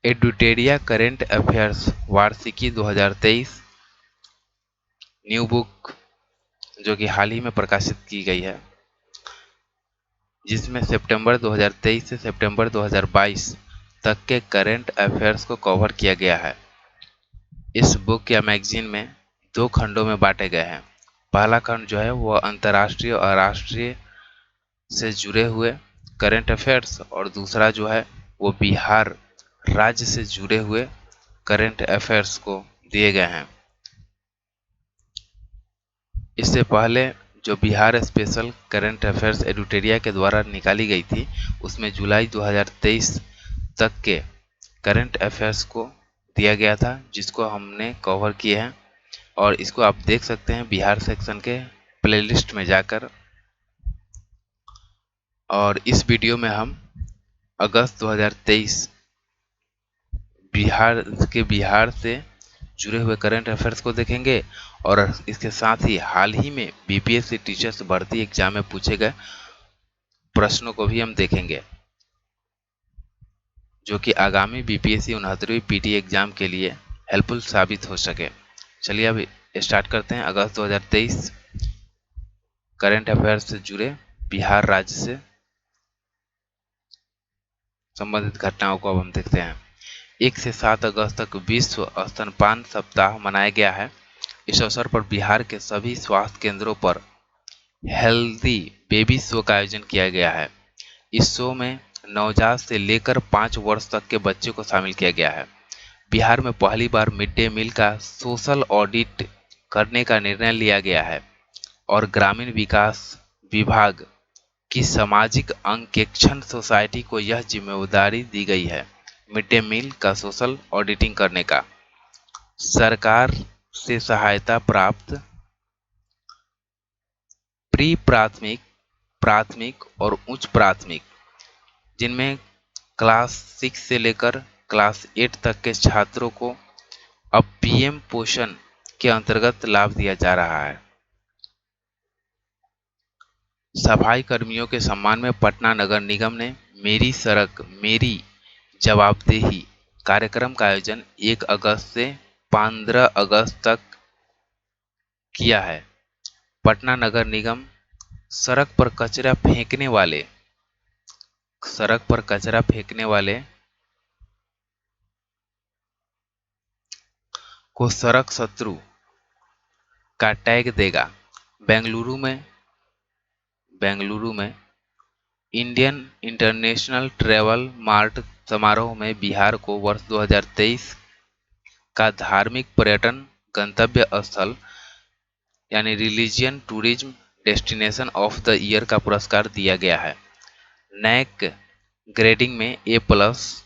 एडुटेरिया current affairs वार्षिकी 2023 new book जो कि हाल ही में प्रकाशित की गई है, जिसमें सितंबर 2023 से सितंबर 2022 तक के करेंट अफेयर्स को कवर किया गया है। इस बुक या मैगजीन में 2 खंडों में बांटे गए हैं। पहला खंड जो है वह अंतर्राष्ट्रीय और राष्ट्रीय से जुड़े हुए करेंट अफेयर्स, और दूसरा जो है वो बिहार राज्य से जुड़े हुए करेंट अफेयर्स को दिए गए हैं। इससे पहले जो बिहार स्पेशल करंट अफेयर्स एडुटेरिया के द्वारा निकाली गई थी, उसमें जुलाई 2023 तक के करंट अफेयर्स को दिया गया था, जिसको हमने कवर किए हैं, और इसको आप देख सकते हैं बिहार सेक्शन के प्लेलिस्ट में जाकर। और इस वीडियो में हम अगस्त 2023 बिहार से जुड़े हुए करंट अफेयर्स को देखेंगे, और इसके साथ ही हाल ही में बीपीएससी टीचर्स भर्ती एग्जाम में पूछे गए प्रश्नों को भी हम देखेंगे, जो कि आगामी बीपीएससी 69वीं पीटी एग्जाम के लिए हेल्पफुल साबित हो सके। चलिए अब स्टार्ट करते हैं। अगस्त 2023 करंट अफेयर्स से जुड़े बिहार राज्य से संबंधित घटनाओं को अब हम देखते हैं। 1 से 7 अगस्त तक विश्व स्तनपान सप्ताह मनाया गया है। इस अवसर पर बिहार के सभी स्वास्थ्य केंद्रों पर हेल्दी बेबी शो का आयोजन किया गया है। इस शो में नवजात से लेकर 5 वर्ष तक के बच्चे को शामिल किया गया है। बिहार में पहली बार मिड डे मील का सोशल ऑडिट करने का निर्णय लिया गया है, और ग्रामीण विकास विभाग की सामाजिक अंकेक्षण सोसाइटी को यह जिम्मेदारी दी गई है मिड डे मील का सोशल ऑडिटिंग करने का। सरकार से सहायता प्राप्त प्री प्राथमिक, प्राथमिक और उच्च प्राथमिक, जिनमें क्लास 6 से लेकर क्लास 8 तक के छात्रों को अब पीएम पोषण के अंतर्गत लाभ दिया जा रहा है। सफाई कर्मियों के सम्मान में पटना नगर निगम ने मेरी सड़क मेरी जवाबदेही कार्यक्रम का आयोजन 1 अगस्त से 15 अगस्त तक किया है। पटना नगर निगम सड़क पर कचरा फेंकने वाले को सड़क शत्रु का टैग देगा। बेंगलुरु में इंडियन इंटरनेशनल ट्रैवल मार्ट समारोह में बिहार को वर्ष 2023 का धार्मिक पर्यटन गंतव्य स्थल यानी religion tourism destination of the year का पुरस्कार दिया गया है। नैक ग्रेडिंग में ए प्लस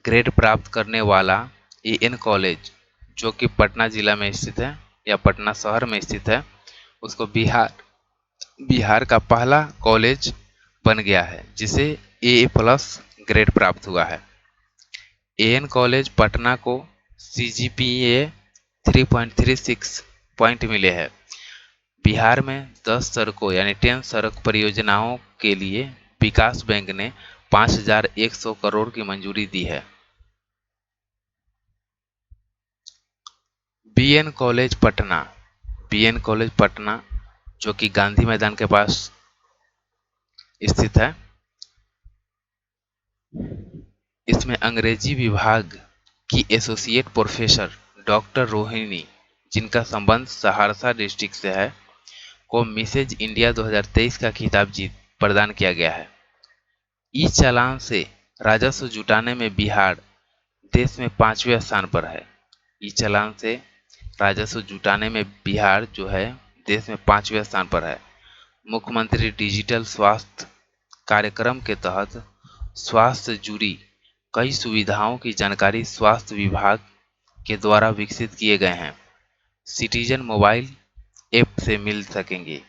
ग्रेड प्राप्त करने वाला एएन कॉलेज, जो कि पटना जिला में स्थित है या पटना शहर में स्थित है, उसको बिहार का पहला कॉलेज बन गया है जिसे ए प्लस ग्रेड प्राप्त हुआ है। एएन कॉलेज पटना को सीजीपीए 3.36 पॉइंट मिले हैं। बिहार में 10 सड़कों यानी 10 सड़क परियोजनाओं के लिए विकास बैंक ने 5,100 करोड़ की मंजूरी दी है। बीएन कॉलेज पटना जो कि गांधी मैदान के पास स्थित है, इसमें अंग्रेजी विभाग की एसोसिएट प्रोफेसर डॉक्टर रोहिणी, जिनका संबंध सहरसा डिस्ट्रिक्ट से है, को मिसेज इंडिया 2023 का खिताब प्रदान किया गया है। ई चालान से राजस्व जुटाने में बिहार देश में 5वें स्थान पर है। ई चालान से राजस्व जुटाने में बिहार जो है देश में 5वें स्थान पर है। मुख्यमंत्री डिजिटल स्वास्थ्य कार्यक्रम के तहत स्वास्थ्य से जुड़ी कई सुविधाओं की जानकारी स्वास्थ्य विभाग के द्वारा विकसित किए गए हैं। सिटीजन मोबाइल ऐप से मिल सकेंगे,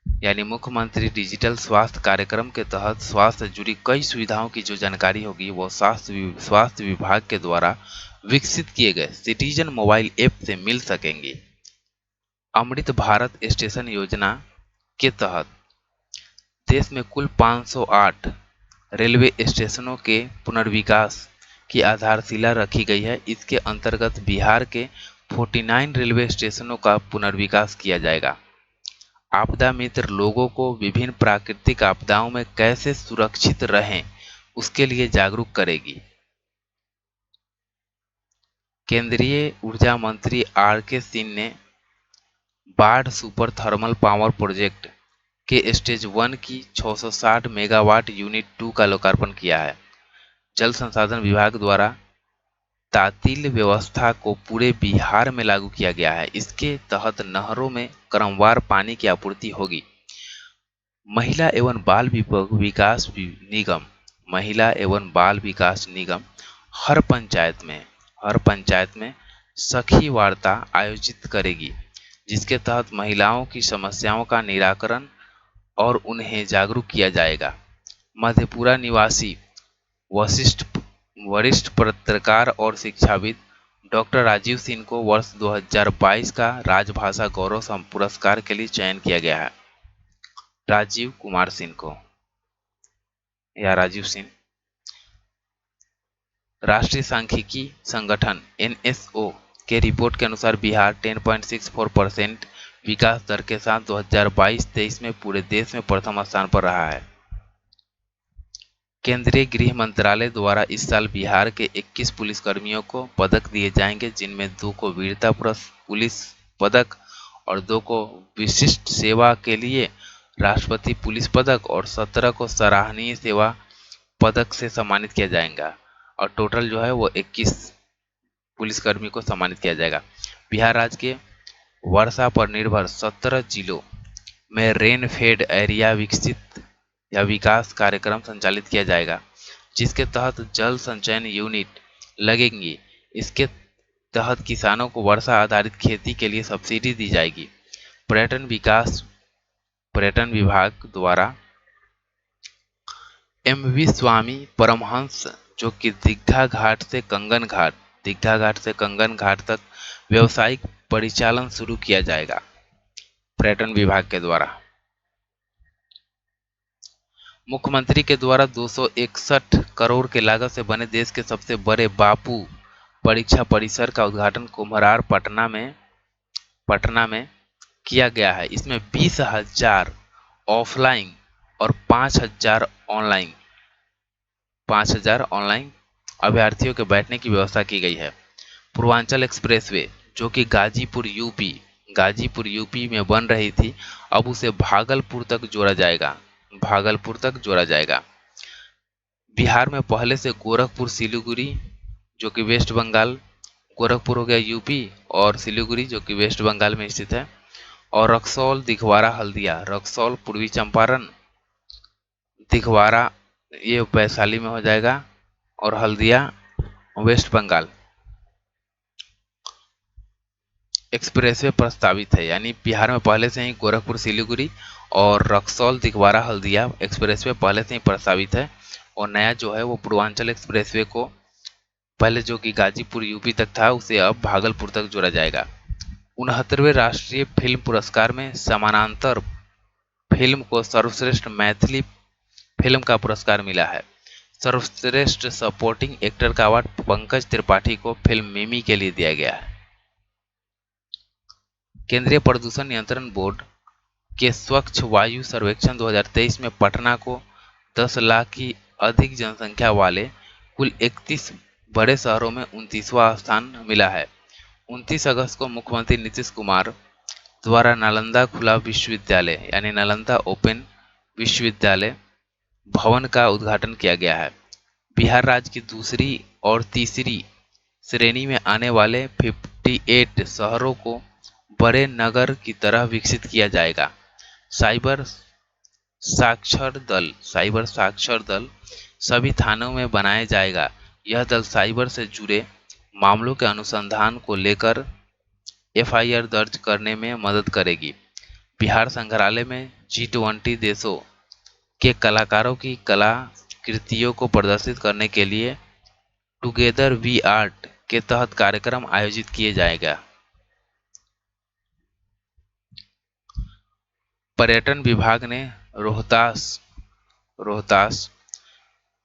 यानी मुख्यमंत्री डिजिटल स्वास्थ्य कार्यक्रम के तहत स्वास्थ्य से जुड़ी कई सुविधाओं की जो जानकारी होगी वो स्वास्थ्य विभाग के द्वारा विकसित किए गए सिटीजन मोबाइल ऐप से मिल सकेंगे। अमृत भारत स्टेशन योजना के तहत देश में कुल 508 रेलवे स्टेशनों के पुनर्विकास की आधारशिला रखी गई है। इसके अंतर्गत बिहार के 49 रेलवे स्टेशनों का पुनर्विकास किया जाएगा। आपदा मित्र लोगों को विभिन्न प्राकृतिक आपदाओं में कैसे सुरक्षित रहें उसके लिए जागरूक करेगी। केंद्रीय ऊर्जा मंत्री आर के सिंह ने बाढ़ सुपर थर्मल पावर प्रोजेक्ट के स्टेज 1 की 660 मेगावाट यूनिट 2 का लोकार्पण किया है। जल संसाधन विभाग द्वारा तातील व्यवस्था को पूरे बिहार में लागू किया गया है। इसके तहत नहरों में क्रमवार पानी की आपूर्ति होगी। महिला एवं बाल विकास निगम महिला एवं बाल विकास निगम हर पंचायत में सखी वार्ता आयोजित करेगी, जिसके तहत महिलाओं की समस्याओं का निराकरण और उन्हें जागरूक किया जाएगा। मधेपुरा निवासी वशिष्ठ वरिष्ठ पत्रकार और शिक्षाविद डॉक्टर राजीव सिंह को वर्ष 2022 का राजभाषा गौरव पुरस्कार के लिए चयन किया गया है। राजीव कुमार सिंह को या राजीव सिंह राष्ट्रीय सांख्यिकी संगठन एनएसओ के रिपोर्ट के अनुसार बिहार 10.64% विकास दर के साथ 2022-23 में पूरे देश में प्रथम स्थान पर रहा है। केंद्रीय गृह मंत्रालय द्वारा इस साल बिहार के 21 पुलिसकर्मियों को पदक दिए जाएंगे, जिनमें 2 को वीरता पुलिस पदक और 2 को विशिष्ट सेवा के लिए राष्ट्रपति पुलिस पदक और 17 को सराहनीय सेवा पदक से सम्मानित किया जाएगा और टोटल जो है वो 21 पुलिसकर्मी को सम्मानित किया जाएगा। बिहार राज्य के वर्षा पर निर्भर 17 जिलों में रेन फेड एरिया विकसित या विकास कार्यक्रम संचालित किया जाएगा, जिसके तहत जल संचयन यूनिट लगेंगी। इसके तहत किसानों को वर्षा आधारित खेती के लिए सब्सिडी दी जाएगी। पर्यटन विभाग द्वारा एमवी स्वामी परमहंस जो कि दीघा घाट से कंगन घाट तक व्यावसायिक परिचालन शुरू किया जाएगा पर्यटन विभाग के द्वारा। मुख्यमंत्री के द्वारा 261 करोड़ के लागत से बने देश के सबसे बड़े बापू परीक्षा परिसर का उद्घाटन कुम्हरार पटना में किया गया है। इसमें 20,000 ऑफलाइन और 5,000 ऑनलाइन अभ्यर्थियों के बैठने की व्यवस्था की गई है। पूर्वांचल एक्सप्रेसवे जो कि गाजीपुर यूपी में बन रही थी, अब उसे भागलपुर तक जोड़ा जाएगा। बिहार में पहले से गोरखपुर सिलीगुड़ी जो कि वेस्ट बंगाल, गोरखपुर हो गया यूपी और सिलीगुड़ी जो कि वेस्ट बंगाल में स्थित है, और रक्सौल दिघवारा हल्दिया, रक्सौल पूर्वी चंपारण, दिघवारा ये वैशाली में हो जाएगा और हल्दिया वेस्ट बंगाल एक्सप्रेसवे प्रस्तावित है। यानी बिहार में पहले से ही गोरखपुर सिलीगुड़ी और रक्सौल दिघवारा हल्दिया एक्सप्रेसवे पहले से ही प्रस्तावित है और नया जो है वो पूर्वांचल एक्सप्रेसवे को पहले जो कि गाजीपुर यूपी तक था उसे अब भागलपुर तक जोड़ा जाएगा। 69वें राष्ट्रीय फिल्म पुरस्कार में समानांतर फिल्म को सर्वश्रेष्ठ मैथिली फिल्म का पुरस्कार मिला है। सर्वश्रेष्ठ सपोर्टिंग एक्टर का अवार्ड पंकज त्रिपाठी को फिल्म मिमी के लिए दिया गया है। केंद्रीय प्रदूषण नियंत्रण बोर्ड के स्वच्छ वायु सर्वेक्षण 2023 में पटना को 10 लाख की अधिक जनसंख्या वाले कुल 31 बड़े शहरों में 29वां स्थान मिला है। 29 अगस्त को मुख्यमंत्री नीतीश कुमार द्वारा नालंदा खुला विश्वविद्यालय यानी नालंदा ओपन विश्वविद्यालय भवन का उद्घाटन किया गया है। बिहार राज्य की दूसरी और तीसरी श्रेणी में आने वाले 58 शहरों को बड़े नगर की तरह विकसित किया जाएगा। साइबर साक्षर दल सभी थानों में बनाया जाएगा। यह दल साइबर से जुड़े मामलों के अनुसंधान को लेकर एफआईआर दर्ज करने में मदद करेगी। बिहार संग्रहालय में G20 देशों के कलाकारों की कलाकृतियों को प्रदर्शित करने के लिए टुगेदर वी आर्ट के तहत कार्यक्रम आयोजित किए जाएगा। पर्यटन विभाग ने रोहतास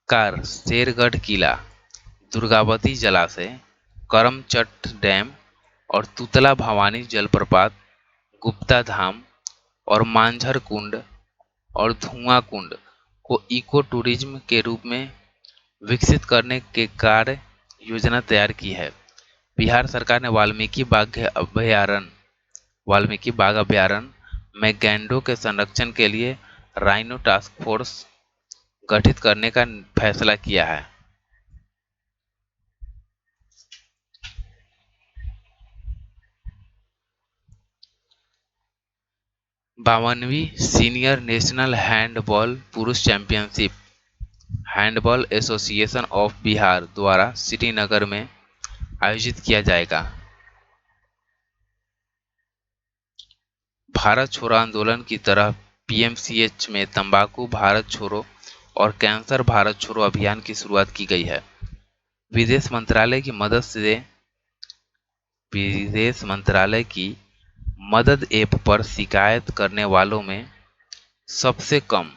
कार शेरगढ़ किला, दुर्गावती जलाशय, करमचट डैम और तुतला भवानी जलप्रपात, गुप्ता धाम और मांझर कुंड और धुआं कुंड को इको टूरिज्म के रूप में विकसित करने के कार्य योजना तैयार की है। बिहार सरकार ने वाल्मीकि बाघ अभयारण्य में गैंडों के संरक्षण के लिए राइनो टास्क फोर्स गठित करने का फैसला किया है। 52वीं सीनियर नेशनल हैंडबॉल पुरुष championship handball association of Bihar द्वारा श्रीनगर में आयोजित किया जाएगा। भारत छोड़ो आंदोलन की तरह पीएमसीएच में तंबाकू भारत छोड़ो और कैंसर भारत छोड़ो अभियान की शुरुआत की गई है। विदेश मंत्रालय की मदद से विदेश मंत्रालय की मदद ऐप पर शिकायत करने वालों में सबसे कम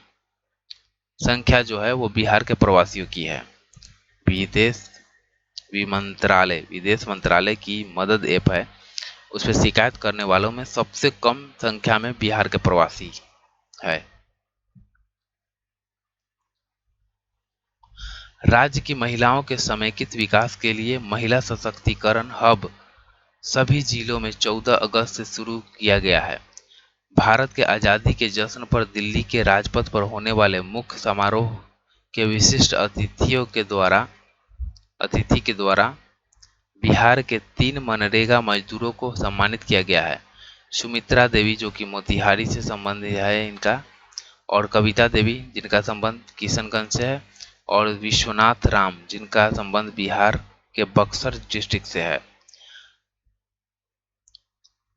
संख्या जो है वो बिहार के प्रवासियों की है। विदेश मंत्रालय की मदद ऐप है, उस पर शिकायत करने वालों में सबसे कम संख्या में बिहार के प्रवासी है। राज्य की महिलाओं के समेकित विकास के लिए महिला सशक्तिकरण हब सभी जिलों में 14 अगस्त से शुरू किया गया है। भारत के आज़ादी के जश्न पर दिल्ली के राजपथ पर होने वाले मुख्य समारोह के विशिष्ट अतिथि के द्वारा बिहार के 3 मनरेगा मजदूरों को सम्मानित किया गया है। सुमित्रा देवी जो कि मोतिहारी से संबंधित है इनका, और कविता देवी जिनका संबंध किशनगंज से है, और विश्वनाथ राम जिनका संबंध बिहार के बक्सर डिस्ट्रिक्ट से है।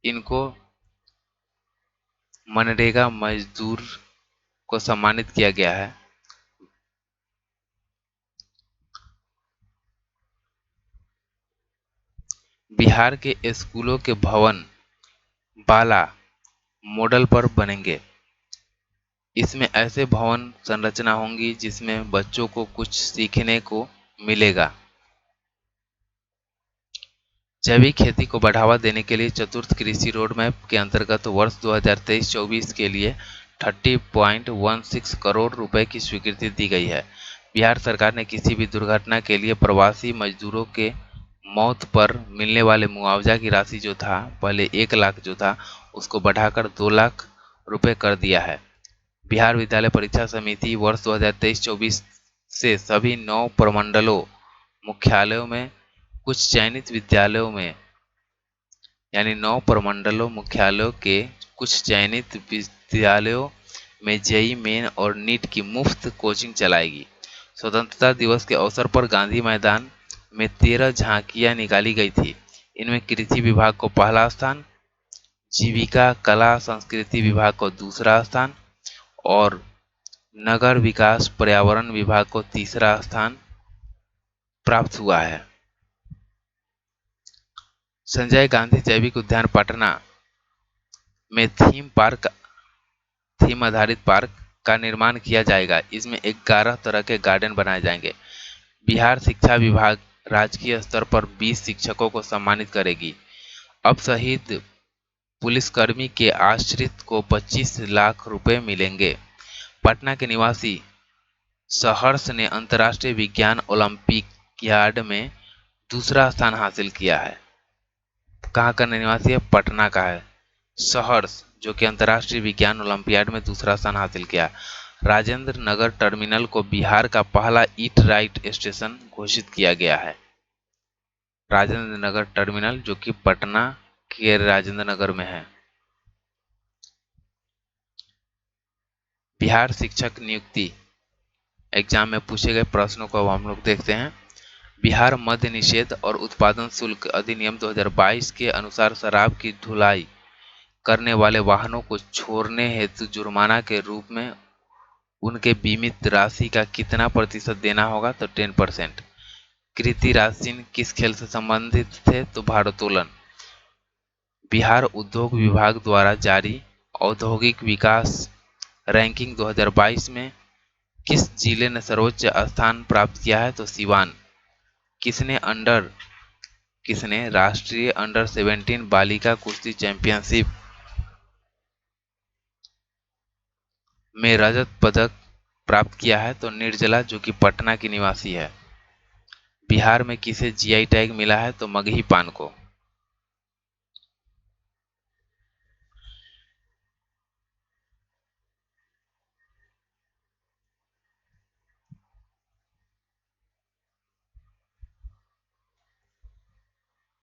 इनको मनरेगा मजदूर को सम्मानित किया गया है। बिहार के स्कूलों के भवन बाला मॉडल पर बनेंगे। इसमें ऐसे भवन संरचना होंगी जिसमें बच्चों को कुछ सीखने को मिलेगा। जैविक खेती को बढ़ावा देने के लिए चतुर्थ कृषि रोड मैप के अंतर्गत वर्ष 2023-24 के लिए 30.16 करोड़ रुपए की स्वीकृति दी गई है। बिहार सरकार ने किसी भी दुर्घटना के लिए प्रवासी मजदूरों के मौत पर मिलने वाले मुआवजा की राशि जो था पहले 1 लाख जो था उसको बढ़ाकर 2 लाख रुपए कर दिया है। बिहार विद्यालय परीक्षा समिति वर्ष 2023-24 से सभी 9 प्रमंडलों मुख्यालयों में कुछ चयनित विद्यालयों में यानी 9 प्रमंडलों मुख्यालयों के कुछ चयनित विद्यालयों में जेईई मेन और नीट की मुफ्त कोचिंग चलाएगी। स्वतंत्रता दिवस के अवसर पर गांधी मैदान में 13 झांकियां निकाली गई थी। इनमें कृषि विभाग को पहला स्थान, जीविका कला संस्कृति विभाग को दूसरा स्थान और नगर विकास पर्यावरण विभाग को तीसरा स्थान प्राप्त हुआ है। संजय गांधी जैविक उद्यान पटना में थीम आधारित पार्क का निर्माण किया जाएगा। इसमें 11 तरह के गार्डन बनाए जाएंगे। बिहार शिक्षा विभाग राजकीय स्तर पर 20 शिक्षकों को सम्मानित करेगी। अब शहीद पुलिसकर्मी के आश्रित को 25 लाख रुपए मिलेंगे। पटना के निवासी सहर्ष ने अंतर्राष्ट्रीय विज्ञान ओलंपियाड में दूसरा स्थान हासिल किया है। कहाँ का निवासी है? पटना का है सहर्ष, जो कि अंतर्राष्ट्रीय विज्ञान ओलंपियाड में दूसरा स्थान हासिल किया। राजेंद्र नगर टर्मिनल को बिहार का पहला ईट राइट स्टेशन घोषित किया गया है। राजेंद्र नगर टर्मिनल जो कि पटना के राजेंद्र नगर में है। बिहार शिक्षक नियुक्ति एग्जाम में पूछे गए प्रश्नों को अब हम लोग देखते हैं। बिहार मद्य निषेध और उत्पादन शुल्क अधिनियम 2022 के अनुसार शराब की ढुलाई करने वाले वाहनों को छोड़ने हेतु जुर्माना के रूप में उनके बीमित राशि का कितना प्रतिशत देना होगा? तो 10%। कृति राजसिंह किस खेल से संबंधित थे? तो भारोत्तोलन। बिहार उद्योग विभाग द्वारा जारी औद्योगिक विकास रैंकिंग 2022 में किस जिले ने सर्वोच्च स्थान प्राप्त किया है? तो सिवान। किसने अंडर किसने राष्ट्रीय अंडर 17 बालिका कुश्ती चैंपियनशिप में रजत पदक प्राप्त किया है? तो निर्जला, जो कि पटना की निवासी है। बिहार में किसे जीआई टैग मिला है? तो मगही पान को।